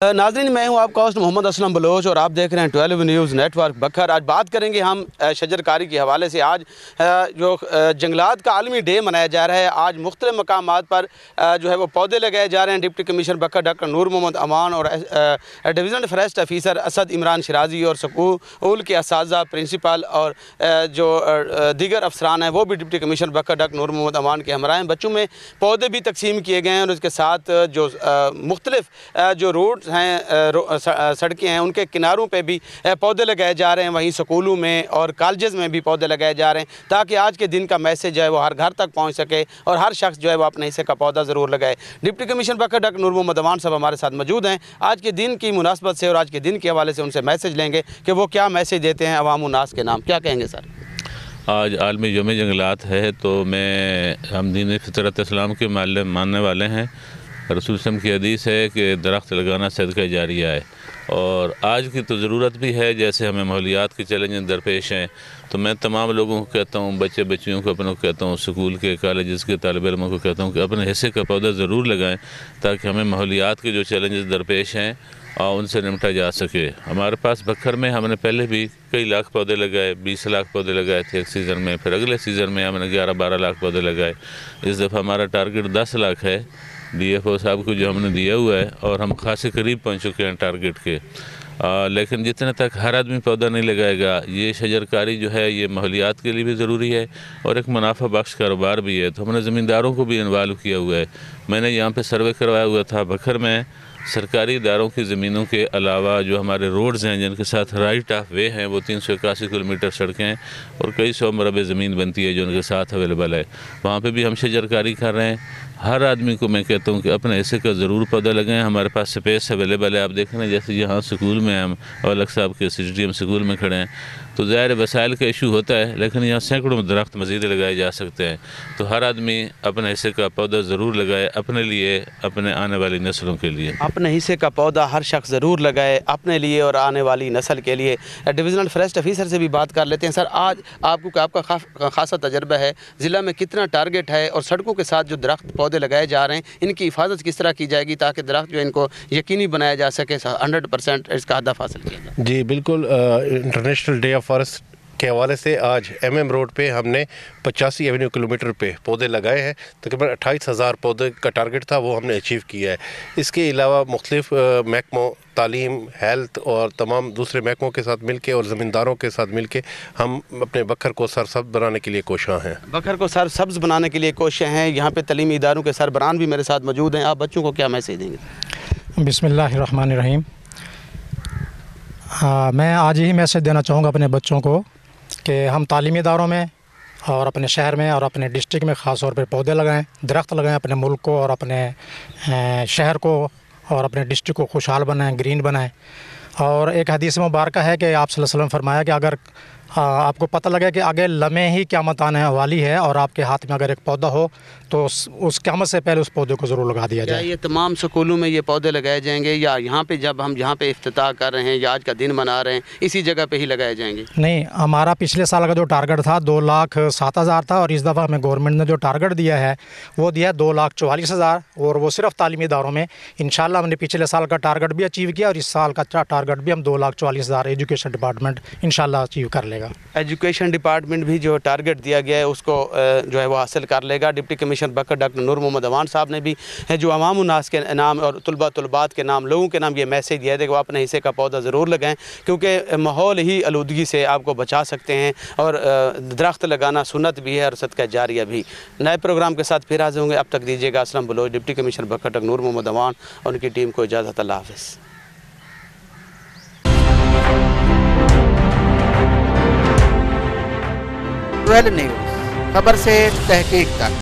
नाज़रीन, मैं हूं आपका होस्ट मोहम्मद असलम बलोच और आप देख रहे हैं 12 न्यूज़ नेटवर्क बखर। आज बात करेंगे हम शजरकारी के हवाले से। आज जो जंगलात का आलमी डे मनाया जा रहा है, आज मुख्तलिफ मकामात पर जो है वो पौधे लगाए जा रहे हैं। डिप्टी कमिश्नर बखर डॉक्टर नूर मोहम्मद अमान और divisional forest officer Asad Imran Shirazi और स्कूल के असातिज़ा, प्रिंसिपल और जो दीगर अफसरान हैं वो भी डिप्टी कमिश्नर बखर डॉक्टर नूर मोहम्मद अमान के हमरा हैं। बच्चों में पौधे भी तकसीम किए गए हैं और उसके साथ जो मुख्तलिफ जो रोड हैं, सड़कें हैं, उनके किनारों पे भी पौधे लगाए जा रहे हैं। वहीं स्कूलों में और कॉलेजेस में भी पौधे लगाए जा रहे हैं ताकि आज के दिन का मैसेज जो है वो हर घर तक पहुंच सके और हर शख्स जो है वो अपने हिस्से का पौधा ज़रूर लगाए। डिप्टी कमिश्नर बखर डॉक्टर नूर मोहम्मद अमान साहब हमारे साथ मौजूद हैं। आज के दिन की मुनासबत से और आज के दिन के हवाले से उनसे मैसेज लेंगे कि वो क्या मैसेज देते हैं अवाम उन्नास के नाम। क्या कहेंगे सर? आज आलमी यौम जंगलात है, तो हम दीन फितरत इस्लाम के मानने वाले हैं। रसूल सल्लल्लाहु अलैहि वसल्लम की हदीस है कि दरख्त लगाना सदका जारिया है और आज की तो ज़रूरत भी है। जैसे हमें माहौलियात के चैलेंज दरपेश हैं, तो मैं तमाम लोगों को कहता हूँ, बच्चे बच्चियों को अपनों को कहता हूँ, स्कूल के कॉलेजेस के तालिब इल्मों को कहता हूँ कि अपने हिस्से का पौधा ज़रूर लगाएं ताकि हमें माहौलियात के जो चैलेंजेस दरपेश हैं और उनसे निपटा जा सके। हमारे पास बखर में हमने पहले भी कई लाख पौधे लगाए, 20 लाख पौधे लगाए थे एक सीज़न में, फिर अगले सीज़न में हमने 11-12 लाख पौधे लगाए। इस दफ़ा हमारा टारगेट 10 लाख है DFO साहब को जो हमने दिया हुआ है और हम खासे करीब पहुंच चुके हैं टारगेट के। लेकिन जितने तक हर आदमी पौधा नहीं लगाएगा, ये शजरकारी जो है ये माहौलियात के लिए भी ज़रूरी है और एक मुनाफा बख्श कारोबार भी है। तो हमने ज़मींदारों को भी इन्वॉल्व किया हुआ है। मैंने यहाँ पे सर्वे करवाया हुआ था बखर में। सरकारी इदारों की ज़मीनों के अलावा जो हमारे रोड्स हैं जिनके साथ राइट ऑफ वे हैं, वो 381 किलोमीटर सड़कें हैं और कई सौ मरबे ज़मीन बनती है जो उनके साथ अवेलेबल है। वहाँ पे भी हम शजरकारी कर रहे हैं। हर आदमी को मैं कहता हूँ कि अपने हिस्से का ज़रूर पौधा लगाएं। हमारे पास स्पेस अवेलेबल है। आप देख रहे हैं जैसे यहाँ स्कूल में हम औलख साहब के CGTM स्कूल में खड़े हैं, तो ज़ाहिर वसाइल का इशू होता है, लेकिन यहाँ सैकड़ों दरख्त मज़ीद लगाए जा सकते हैं। तो हर आदमी अपने हिस्से का पौधा ज़रूर लगाए, अपने लिए, अपने आने वाली नस्लों के लिए। अपने हिस्से का पौधा हर शख्स ज़रूर लगाए अपने लिए और आने वाली नस्ल के लिए। डिवीज़नल फॉरेस्ट ऑफिसर से भी बात कर लेते हैं। सर, आज आपका खासा तजर्बा है, ज़िला में कितना टारगेट है और सड़कों के साथ जो दरख्त पौधे लगाए जा रहे हैं इनकी हिफाजत किस तरह की जाएगी ताकि दरख्त जो इनको यकीनी बनाया जा सके 100% इसका हदफ हासिल किया जाए? जी बिल्कुल। इंटरनेशनल डे ऑफ फॉरेस्ट के हवाले से आज MM रोड पे हमने 85 एवेन्यू किलोमीटर पे पौधे लगाए हैं। तकरीबन 28,000 पौधे का टारगेट था, वो हमने अचीव किया है। इसके अलावा मुख्तलिफ महकमों, तालीम, हेल्थ और तमाम दूसरे महकमों के साथ मिलके और ज़मींदारों के साथ मिलके हम अपने बखर को सरसब्ज़ बनाने के लिए कोशिश हैं। बखर को सरसब्ज़ बनाने के लिए कोशिश हैं। यहाँ पे तालीमी इदारों के सरबराहान भी मेरे साथ मौजूद हैं। आप बच्चों को क्या मैसेज देंगे? बिस्मिल्लाहिर्रहमानिर्रहीम। मैं आज ही मैसेज देना चाहूँगा अपने बच्चों को कि हम तालीमी इदारों में और अपने शहर में और अपने डिस्ट्रिक्ट में ख़ास तौर पर पौधे लगाएं, दरख्त लगाएं, अपने मुल्क को और अपने शहर को और अपने डिस्ट्रिक्ट को खुशहाल बनाएं, ग्रीन बनाएं। और एक हदीस मुबारक है कि आप सल्लल्लाहु अलैहि वसल्लम फरमाया कि अगर आपको पता लगे कि आगे लम्हे ही क़यामत आने वाली है और आपके हाथ में अगर एक पौधा हो तो उस क़यामत से पहले उस पौधे को ज़रूर लगा दिया जाए। ये तमाम स्कूलों में ये पौधे लगाए जाएंगे या यहाँ पे जब हम यहाँ पे इफ्तिताह कर रहे हैं या आज का दिन मना रहे हैं इसी जगह पे ही लगाए जाएंगे? नहीं, हमारा पिछले साल का जो टारगेट था 2,07,000 था और इस दफ़ा हमें गवर्नमेंट ने जो टारगेट दिया है वो दिया 2,44,000 और वो सिर्फ तालीमी इदारों में। इंशाल्लाह हमने पिछले साल का टारगेट भी अचीव किया और इस साल का टारगेट भी हम 2,44,000 एजुकेशन डिपार्टमेंट इंशाल्लाह अचीव कर लेगा। एजुकेशन डिपार्टमेंट भी जो टारगेट दिया गया है उसको जो है वो हासिल कर लेगा। डिप्टी कमिश्नर बखर डॉक्टर नूर मोहम्मद अमान साहब ने भी है जो अवाम उन्नास के नाम और तलबात के नाम, लोगों के नाम ये मैसेज दिया है कि वो अपने हिस्से का पौधा ज़रूर लगाएं क्योंकि माहौल ही आलूदगी से आपको बचा सकते हैं और दरख्त लगाना सुन्नत भी है और सदका जारिया भी। नए प्रोग्राम के साथ फिर हाजिर होंगे। अब तक दीजिएगा असलम बलोच। डिप्टी कमिश्नर बखर डॉक्टर नूर मोहम्मद अमान और उनकी टीम को इजाज़त। अल्लाह हाफ़िज़। 12 न्यूज़, खबर से तहकीक तक।